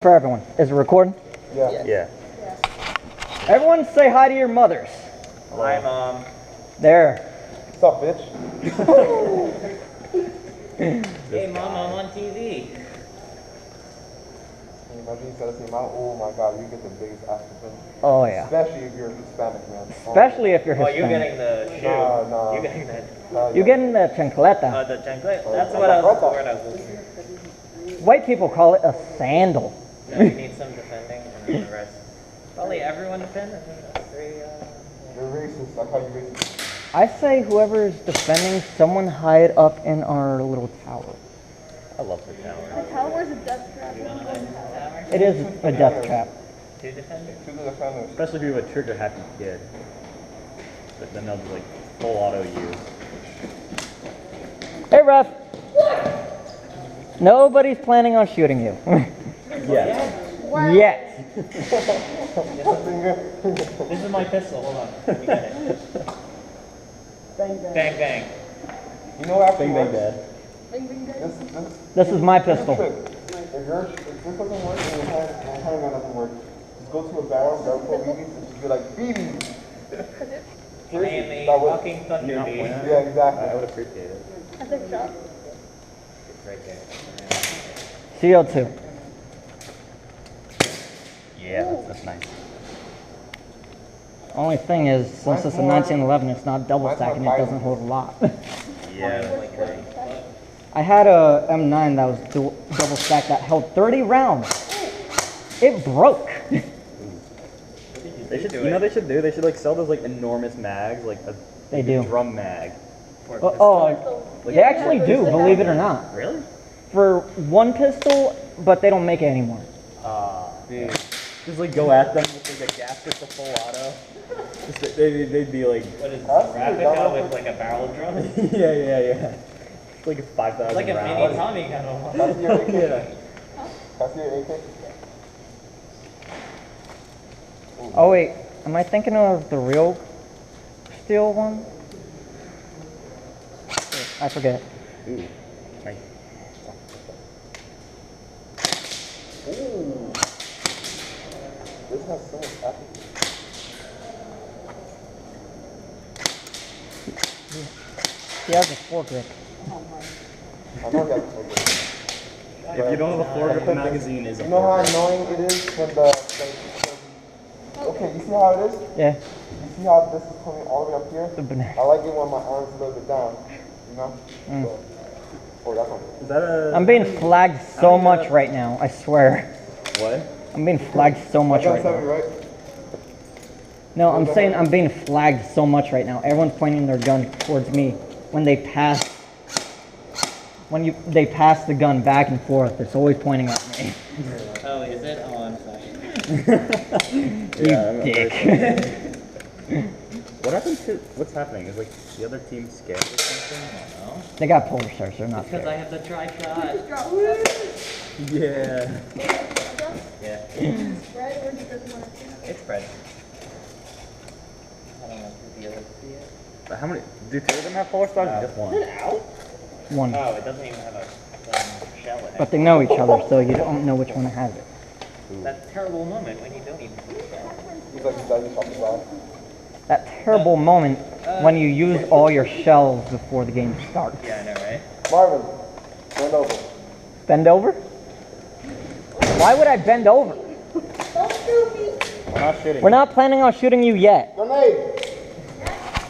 For everyone. Is it recording? Yeah. Yeah. Everyone say hi to your mothers. Hi, Mom. There. What's up, bitch? Hey, Mom, I'm on TV. Can you imagine you said this amount? Oh my god, you get the biggest ass whipping. Oh yeah. Especially if you're Hispanic, man. Especially if you're Oh, Hispanic. you're getting the shoe. No. You're getting that. You're getting the chancleta. The chancleta. That's what I was word I was listening to. White people call it a sandal. No, you need some defending, and then the rest. Probably everyone defend, and then that's three. You're racist. I call you racist. I say whoever is defending, someone hide up in our little tower. I love the tower. The tower's a death trap. You want to hide in the tower? It is a death trap. Two defenders. To the defenders. Especially if you have a trigger happy kid. But then they'll be like full auto you. Hey, ref. Nobody's planning on shooting you. Yeah. Yet. This is my pistol. Hold on. Let me get it. Bang, bang. Bang, bang. You know what actually Bang bang works? dad. Bang, bang, bang. This is my pistol. If this doesn't work and your handgun doesn't work, just go to a barrel, grab 4 BBs, and just be like, BBs! I am a That would- walking thunder Not bee. playing. Yeah, exactly. I would appreciate it. I took a shot. It's right there. CO2. Yeah, that's nice. Only thing is, since it's a 1911, it's not double stacking, it doesn't hold a lot. Yeah. Like I had a M9 that was double stacked that held 30 rounds. It broke. They should, you know what they should do? They should like sell those like enormous mags, like a They do. drum mag. Oh, they actually do, believe it or not. Really? For one pistol, but they don't make it anymore. Dude. Just like go at them with like a gas pistol full auto. Just, they'd be like, What is this? Replica with like a barrel drum? yeah. It's like a 5,000 Like a mini rounds. Tommy gun almost. That's your AK. Yeah. That's your AK. Oh wait, am I thinking of the real steel one? I forget. Ooh. Nice. Ooh. This has so much efficacy. He has a foregrip. I know he has a focus. If you don't have a foregrip, the magazine is a You know how foregrip. annoying it is when the okay, you see how it is? Yeah, You see how this is coming all the way up here? the banana. I like it when my arms a little bit down, you know? So, oh, that's not Is that a... I'm being flagged so much right now, I swear. What? I'm being flagged so much right That's now. right? No, I'm saying I'm being flagged so much right now. Everyone's pointing their gun towards me when they pass. They pass the gun back and forth, it's always pointing at me. Oh, is it? Oh, I'm sorry. Yeah, Dick. What happened to... What's happening? Is like the other team scared or something? No. They got polar stars, they're not Because I scared. have the tri-shot. Drop. Yeah. Yeah. Red or just this one? It's red. I don't know if the other see it. But how many... Do 2 of them have polar stars or just one? One. Oh, it doesn't even have a shell in it. But they know each other, so you don't know which one has it. That terrible moment when you don't even see it. He's like, he's diving off the ground. That terrible moment when you use all your shells before the game starts. Yeah, I know, right? Marvin, bend over. Bend over? Why would I bend over? Don't shoot me. I'm not shooting. We're not planning on shooting you yet. Grenade!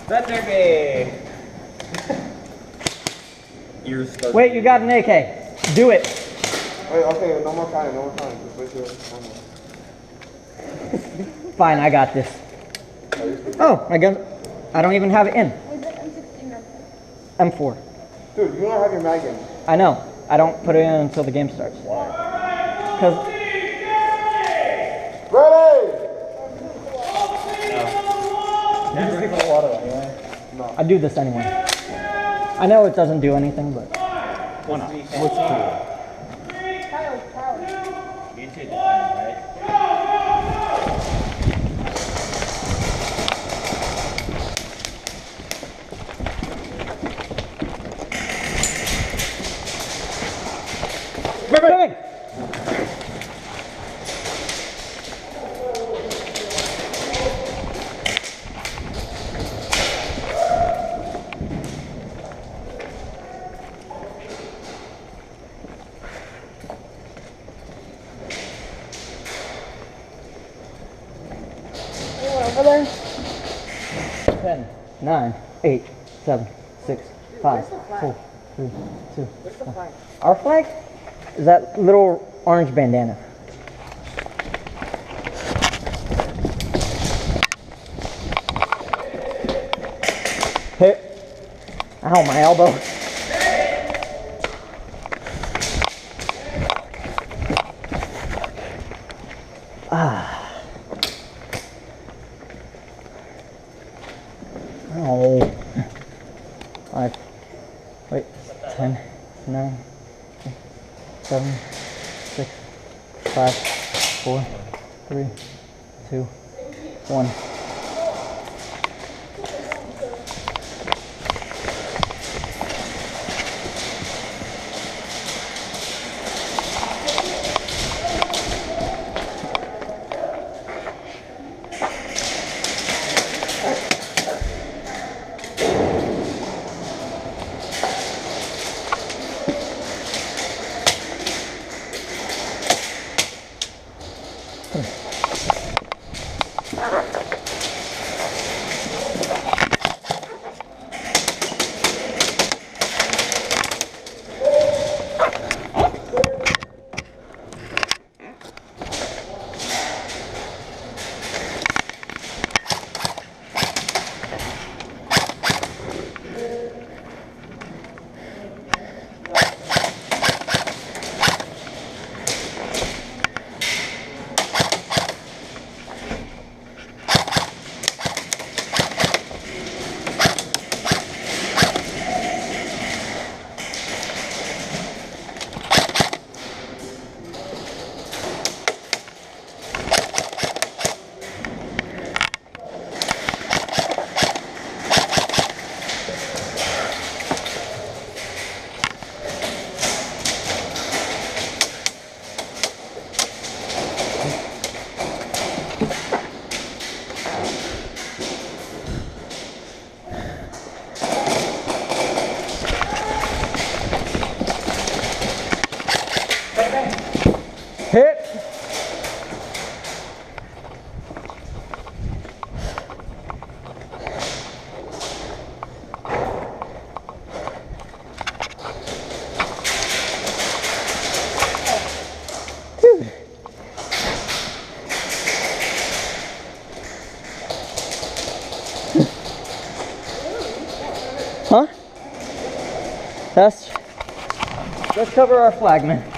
Thunder bee! Ears start... Wait, you got an AK. Do it. Wait, okay, no more time, Just wait till Fine, I got this. Oh, my gun. I don't even have it in. Was it M16 or M4. Dude, you don't have your mag in. I know. I don't put it in until the game starts. Because Ready! Never full auto anyway. I do this anyway. I know it doesn't do anything, but Why not? Looks cool. Kyle? You two defend, right? Bang! Brother. 10, 9, 8, 7, 6, 5, 4, 3, 2. Where's the flag? Our flag is that little orange bandana. Hit. Ow, my elbow. Oh. 5. Wait. 10, 9, 7, 6, 5, 4, 3, 2, 1. Hit. Huh? Let's cover our flag, man.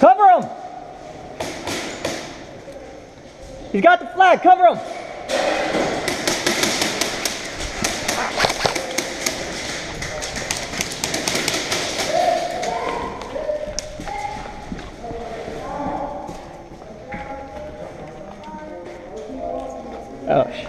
Cover him! He's got the flag, cover him! Oh, shit.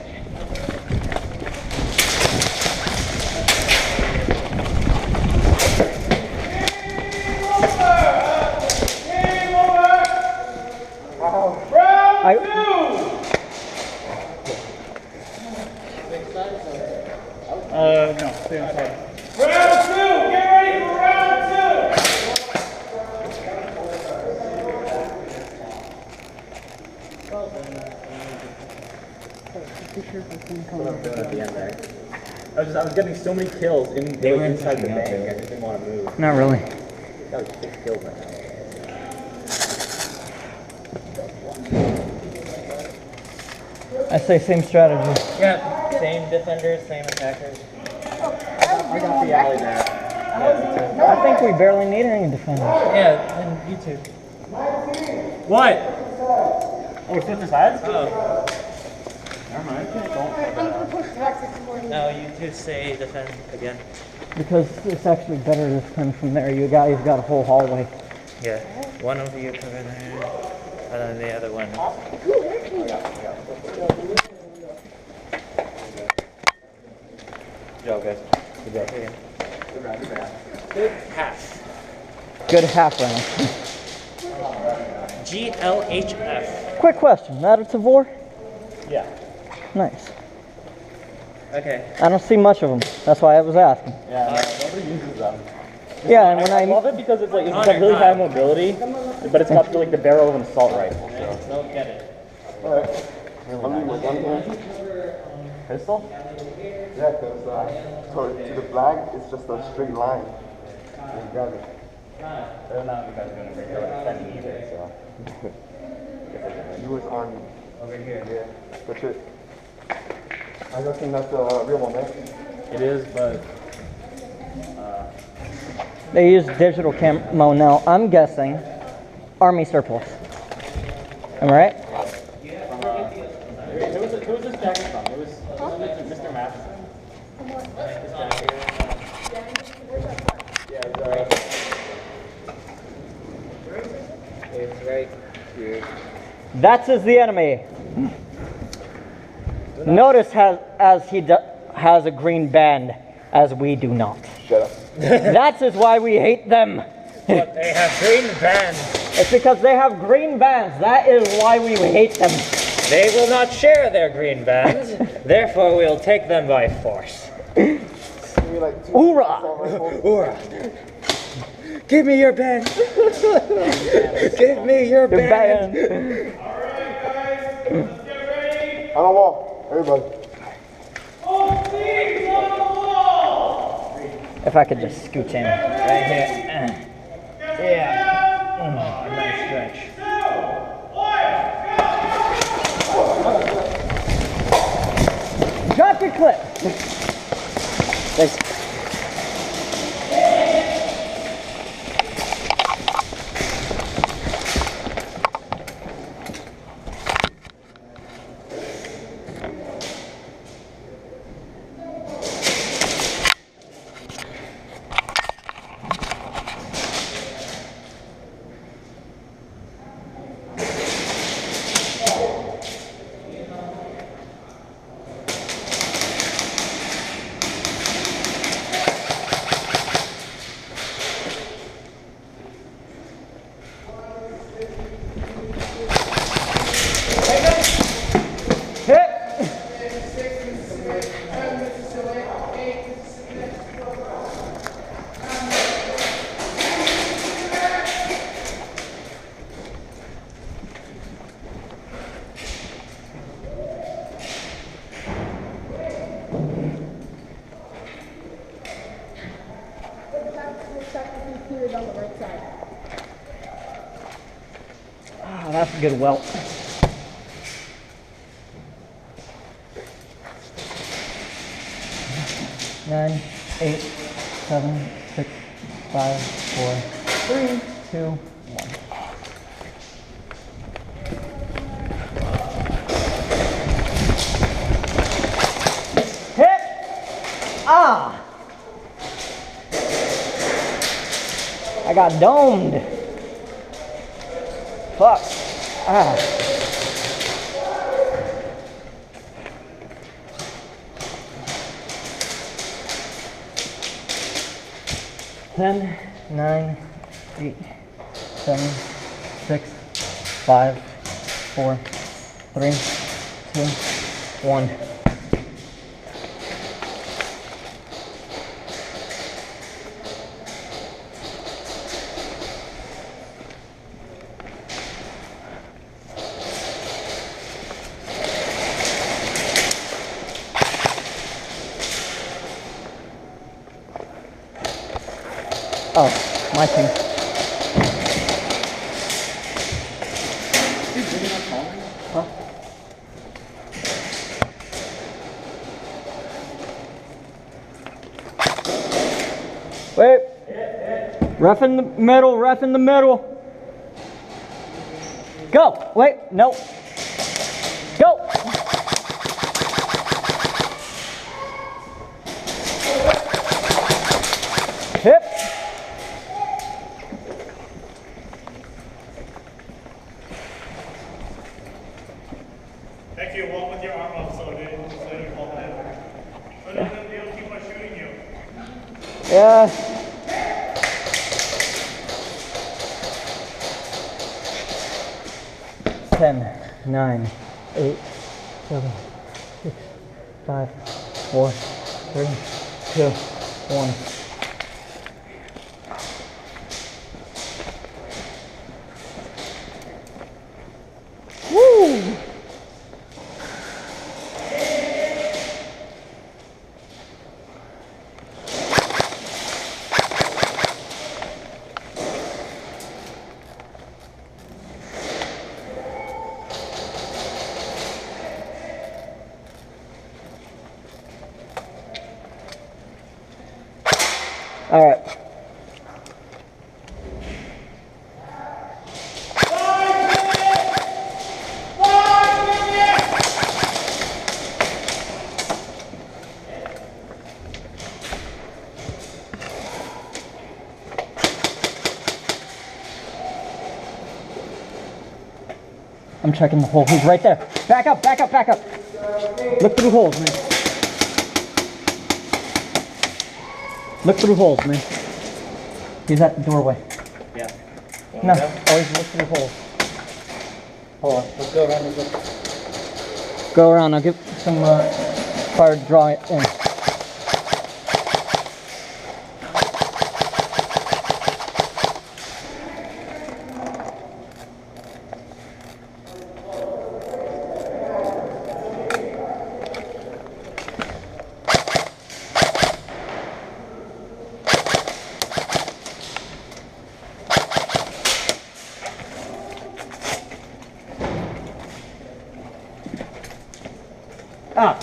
No, stay on side. Round 2, get ready for round 2. what I'm doing at the end there. I was getting so many kills They weren't inside the pushing up, bank. they I were- just didn't want to move. Not really. Got like 6 kills right now. I say same strategy. Yeah, same defenders, same attackers. I got the alley there. I think we barely need any defenders. Yeah, and you too. What? Oh, it's 50 sides? Oh, Never mind. I'm gonna push back 6 more. no, you two say defend again. Because it's actually better to defend from there. You guys got a whole hallway. Yeah, one of you cover there, and then the other one. Good job, guys. Good job. Good half. Good half round. GLHF. Quick question. That a Tavor? Yeah. Nice. Okay. I don't see much of them. That's why I was asking. Yeah, no, nobody uses them. Yeah, and when I love it because it's got really high mobility, but it's got like the barrel of an assault rifle. So. Don't get it. Alright. I'm with one here. Pistol? Yeah, because to the flag, it's just a straight line. You grab it. They're not you guys are going to be defending either, so. US Army. Over here. Yeah, that's it. I don't think that's a real one, right? It is, but they use digital camo now. I'm guessing Army surplus. Am I right? who was this jacket from? It was Mr. Matheson. It's right here. That is the enemy. Notice as he has a green band, as we do not. Shut up. That is why we hate them. But they have green bands. It's because they have green bands. That is why we hate them. They will not share their green bands. Therefore, we'll take them by force. Give me like 2 Hoorah! assault rifles. Hoorah! Give me your band. Give me your The band. band. On the wall, everybody. If I could just scooch in. Right here. Yeah. Oh, nice stretch. Drop your clip. Thanks. On the right side. Oh, that's a good welt. Nine, 8, 7, 6, 5, 4, 3, 2, 1. Hit! Ah! I got domed. Fuck. Ah. Ten, 9, 8, 7, 6, 5, 4, 3, 2, 1. Oh, my team. Huh? Wait. Ref in the middle, ref in the middle. Go. Wait, no. Go. Hip. Thank you. Walk with your arm up so they don't fall down. So they'll keep on shooting you. Yeah. Ten, 9, 8, 7, 6, 5, 4, 3, 2, 1. Woo! All right. I'm checking the hole. He's right there. Back up, back up, back up. Look through holes, man. Look through holes, man. He's at the doorway. Yeah. No, always look through holes. Hold on, let's go around this way. Go around. I'll get some fire to draw it in. Ah.